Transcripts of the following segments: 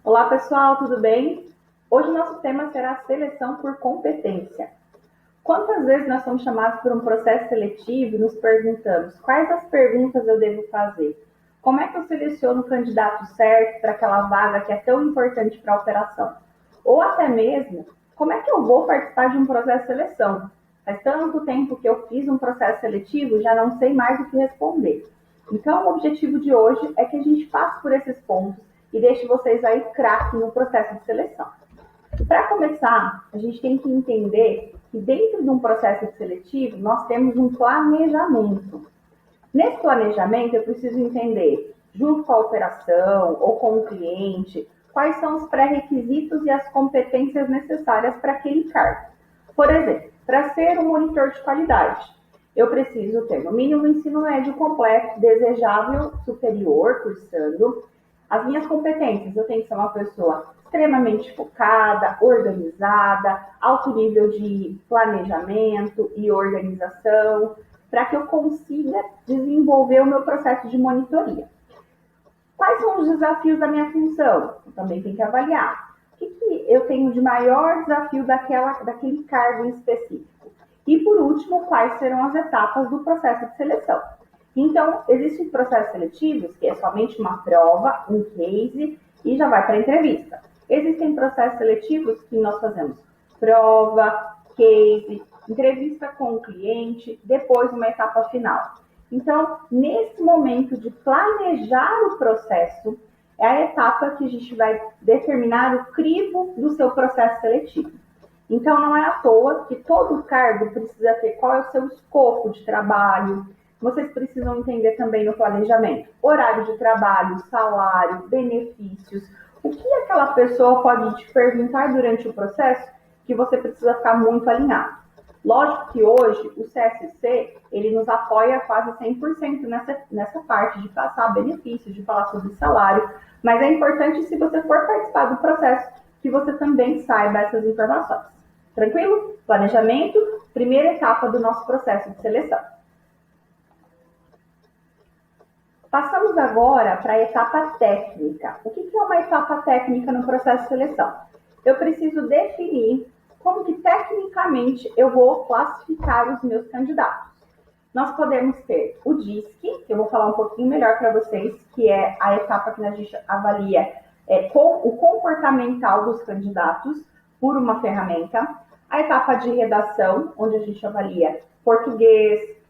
Olá pessoal, tudo bem? Hoje nosso tema será seleção por competência. Quantas vezes nós somos chamados por um processo seletivo e nos perguntamos quais as perguntas eu devo fazer? Como é que eu seleciono o candidato certo para aquela vaga que é tão importante para a operação? Ou até mesmo, como é que eu vou participar de um processo de seleção? Faz tanto tempo que eu fiz um processo seletivo, já não sei mais o que responder. Então, o objetivo de hoje é que a gente passe por esses pontos e deixe vocês aí craque no processo de seleção. Para começar, a gente tem que entender que dentro de um processo seletivo, nós temos um planejamento. Nesse planejamento, eu preciso entender, junto com a operação ou com o cliente, quais são os pré-requisitos e as competências necessárias para aquele cargo. Por exemplo, para ser um monitor de qualidade, eu preciso ter no mínimo ensino médio completo, desejável superior, cursando. As minhas competências, eu tenho que ser uma pessoa extremamente focada, organizada, alto nível de planejamento e organização, para que eu consiga desenvolver o meu processo de monitoria. Quais são os desafios da minha função? Eu também tenho que avaliar. O que eu tenho de maior desafio daquele cargo em específico? E, por último, quais serão as etapas do processo de seleção? Então, existem processos seletivos que é somente uma prova, um case e já vai para a entrevista. Existem processos seletivos que nós fazemos prova, case, entrevista com o cliente, depois uma etapa final. Então, nesse momento de planejar o processo, é a etapa que a gente vai determinar o crivo do seu processo seletivo. Então, não é à toa que todo cargo precisa ter qual é o seu escopo de trabalho. Vocês precisam entender também no planejamento horário de trabalho, salário, benefícios. O que aquela pessoa pode te perguntar durante o processo que você precisa ficar muito alinhado. Lógico que hoje o CSC, ele nos apoia quase 100% nessa parte de passar benefícios, de falar sobre salário, mas é importante, se você for participar do processo, que você também saiba essas informações. Tranquilo? Planejamento, primeira etapa do nosso processo de seleção. Passamos agora para a etapa técnica. O que é uma etapa técnica no processo de seleção? Eu preciso definir como que tecnicamente eu vou classificar os meus candidatos. Nós podemos ter o DISC, que eu vou falar um pouquinho melhor para vocês, que é a etapa que a gente avalia o comportamental dos candidatos por uma ferramenta. A etapa de redação, onde a gente avalia português,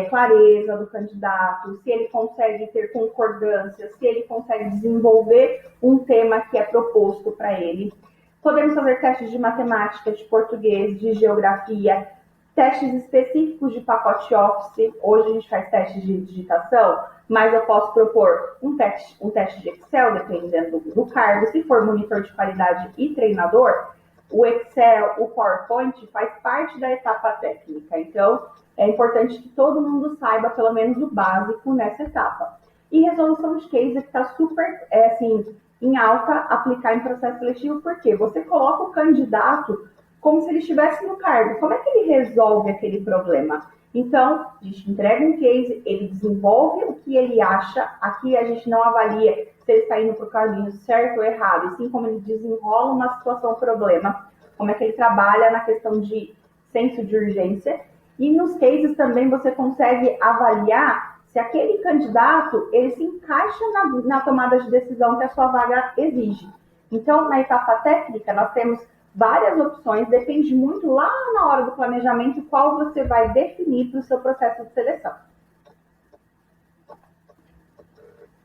clareza do candidato, se ele consegue ter concordância, se ele consegue desenvolver um tema que é proposto para ele. Podemos fazer testes de matemática, de português, de geografia, testes específicos de pacote Office. Hoje a gente faz testes de digitação, mas eu posso propor um teste de Excel, dependendo do cargo. Se for monitor de qualidade e treinador, o Excel, o PowerPoint faz parte da etapa técnica. Então, é importante que todo mundo saiba pelo menos o básico nessa etapa. E resolução de case que está super, em alta aplicar em processo seletivo, porque você coloca o candidato como se ele estivesse no cargo. Como é que ele resolve aquele problema? Então, a gente entrega um case, ele desenvolve o que ele acha. Aqui a gente não avalia se ele está indo para o caminho certo ou errado, assim como ele desenrola uma situação, problema, como é que ele trabalha na questão de senso de urgência. E nos cases também você consegue avaliar se aquele candidato ele se encaixa na tomada de decisão que a sua vaga exige. Então, na etapa técnica, nós temos várias opções, depende muito lá na hora do planejamento qual você vai definir para o seu processo de seleção.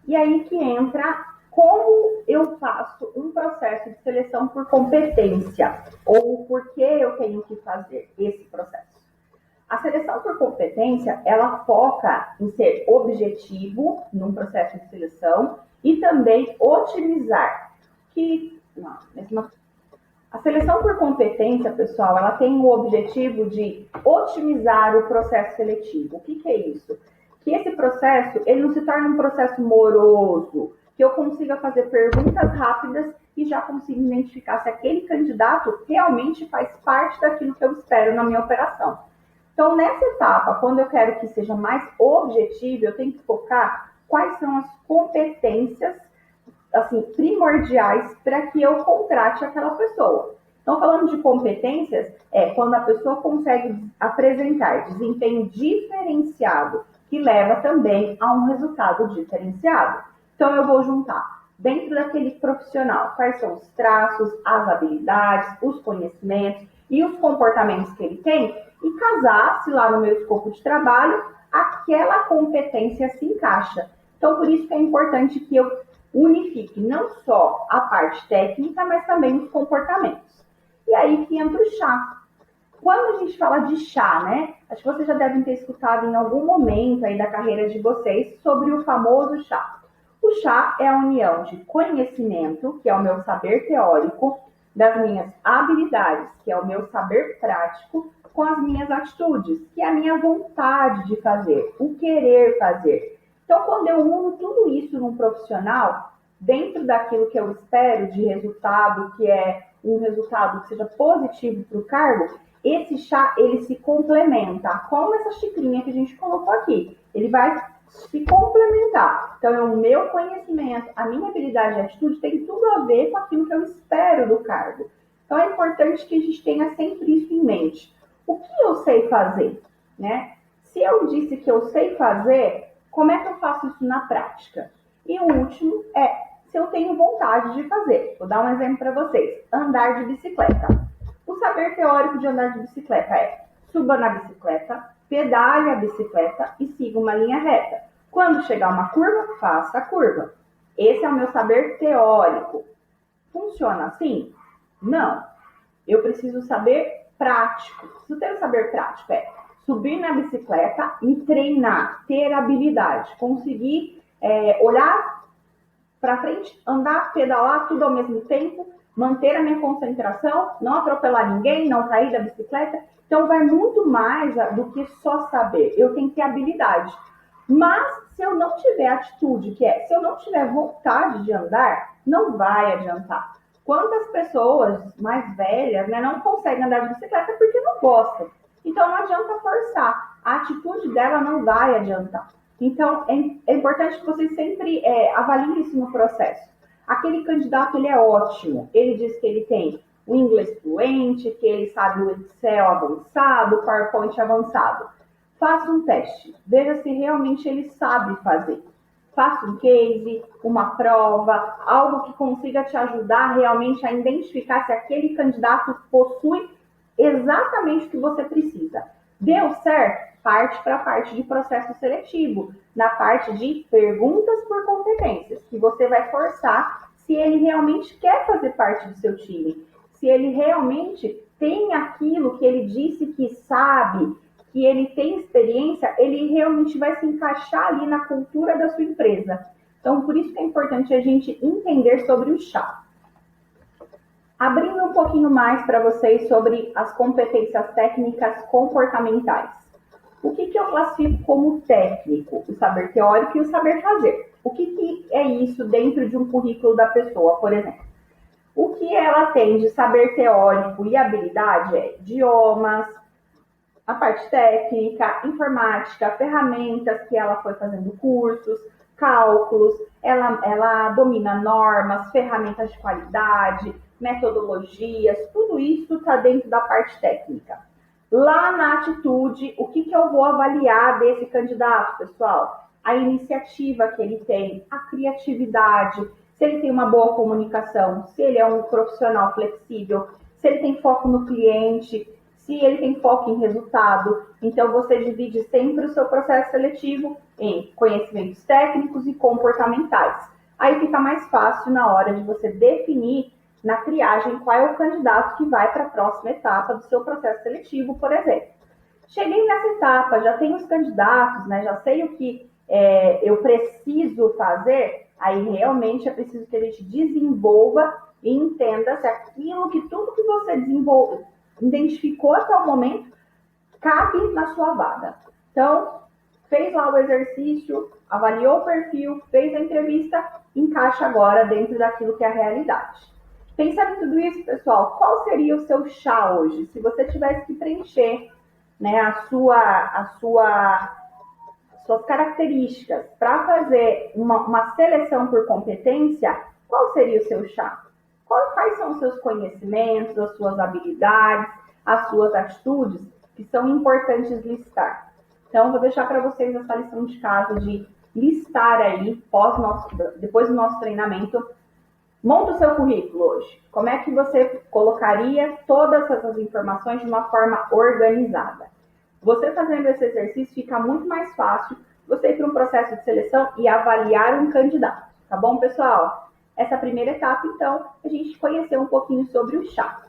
E aí que entra como eu faço um processo de seleção por competência, ou por que eu tenho que fazer esse processo. A seleção por competência, ela foca em ser objetivo num processo de seleção e também otimizar. A seleção por competência, pessoal, ela tem o objetivo de otimizar o processo seletivo. O que é isso? Que esse processo, ele não se torne um processo moroso, que eu consiga fazer perguntas rápidas e já consiga identificar se aquele candidato realmente faz parte daquilo que eu espero na minha operação. Então, nessa etapa, quando eu quero que seja mais objetivo, eu tenho que focar quais são as competências assim, primordiais para que eu contrate aquela pessoa. Então, falando de competências, é quando a pessoa consegue apresentar desempenho diferenciado, que leva também a um resultado diferenciado. Então, eu vou juntar dentro daquele profissional quais são os traços, as habilidades, os conhecimentos e os comportamentos que ele tem e casar, se lá no meu escopo de trabalho, aquela competência se encaixa. Então, por isso que é importante que eu unifique não só a parte técnica, mas também os comportamentos. E aí que entra o chá. Quando a gente fala de chá, né? Acho que vocês já devem ter escutado em algum momento aí da carreira de vocês sobre o famoso chá. O chá é a união de conhecimento, que é o meu saber teórico, das minhas habilidades, que é o meu saber prático, com as minhas atitudes, que é a minha vontade de fazer, o querer fazer. Então, quando eu uno tudo isso num profissional, dentro daquilo que eu espero de resultado, que é um resultado que seja positivo para o cargo, esse chá, ele se complementa, como essa xicrinha que a gente colocou aqui. Ele vai se complementar. Então, o meu conhecimento, a minha habilidade e atitude tem tudo a ver com aquilo que eu espero do cargo. Então, é importante que a gente tenha sempre isso em mente. O que eu sei fazer, né? Se eu disse que eu sei fazer, como é que eu faço isso na prática? E o último é se eu tenho vontade de fazer. Vou dar um exemplo para vocês. Andar de bicicleta. O saber teórico de andar de bicicleta é: suba na bicicleta, pedale a bicicleta e siga uma linha reta. Quando chegar uma curva, faça a curva. Esse é o meu saber teórico. Funciona assim? Não. Eu preciso saber prático. Preciso ter o saber prático. É subir na bicicleta e treinar, ter habilidade, conseguir olhar para frente, andar, pedalar tudo ao mesmo tempo, manter a minha concentração, não atropelar ninguém, não cair da bicicleta. Então, vai muito mais do que só saber. Eu tenho que ter habilidade. Mas, se eu não tiver atitude, que é, se eu não tiver vontade de andar, não vai adiantar. Quantas pessoas mais velhas, né, não conseguem andar de bicicleta porque não gostam. Então, não adianta forçar. A atitude dela não vai adiantar. Então, é importante que vocês sempre avaliem isso no processo. Aquele candidato, ele é ótimo. Ele diz que ele tem o inglês fluente, que ele sabe o Excel avançado, o PowerPoint avançado. Faça um teste. Veja se realmente ele sabe fazer. Faça um case, uma prova, algo que consiga te ajudar realmente a identificar se aquele candidato possui exatamente o que você precisa. Deu certo? Parte para a parte de processo seletivo, na parte de perguntas por competências, que você vai forçar se ele realmente quer fazer parte do seu time, se ele realmente tem aquilo que ele disse que sabe, que ele tem experiência, ele realmente vai se encaixar ali na cultura da sua empresa. Então, por isso que é importante a gente entender sobre o chá. Abrindo um pouquinho mais para vocês sobre as competências técnicas comportamentais. O que eu classifico como técnico? O saber teórico e o saber fazer. O que é isso dentro de um currículo da pessoa, por exemplo? O que ela tem de saber teórico e habilidade é idiomas, a parte técnica, informática, ferramentas que ela foi fazendo cursos, cálculos, ela domina normas, ferramentas de qualidade, metodologias, tudo isso está dentro da parte técnica. Lá na atitude, o que eu vou avaliar desse candidato, pessoal? A iniciativa que ele tem, a criatividade, se ele tem uma boa comunicação, se ele é um profissional flexível, se ele tem foco no cliente, se ele tem foco em resultado. Então, você divide sempre o seu processo seletivo em conhecimentos técnicos e comportamentais. Aí fica mais fácil na hora de você definir na triagem qual é o candidato que vai para a próxima etapa do seu processo seletivo, por exemplo. Cheguei nessa etapa, já tenho os candidatos, né, já sei o que eu preciso fazer, aí realmente é preciso que a gente desenvolva e entenda se aquilo que tudo que você identificou até o momento cabe na sua vaga. Então, fez lá o exercício, avaliou o perfil, fez a entrevista, encaixa agora dentro daquilo que é a realidade. Pensando em tudo isso, pessoal, qual seria o seu chá hoje? Se você tivesse que preencher, né, suas características para fazer uma seleção por competência, Qual seria o seu chá? Quais são os seus conhecimentos, as suas habilidades, as suas atitudes que são importantes listar? Então, vou deixar para vocês essa lição de casa de listar aí, depois do nosso treinamento. Monta o seu currículo hoje. Como é que você colocaria todas essas informações de uma forma organizada? Você fazendo esse exercício fica muito mais fácil você ir para um processo de seleção e avaliar um candidato. Tá bom, pessoal? Essa primeira etapa, então, a gente conheceu um pouquinho sobre o chá.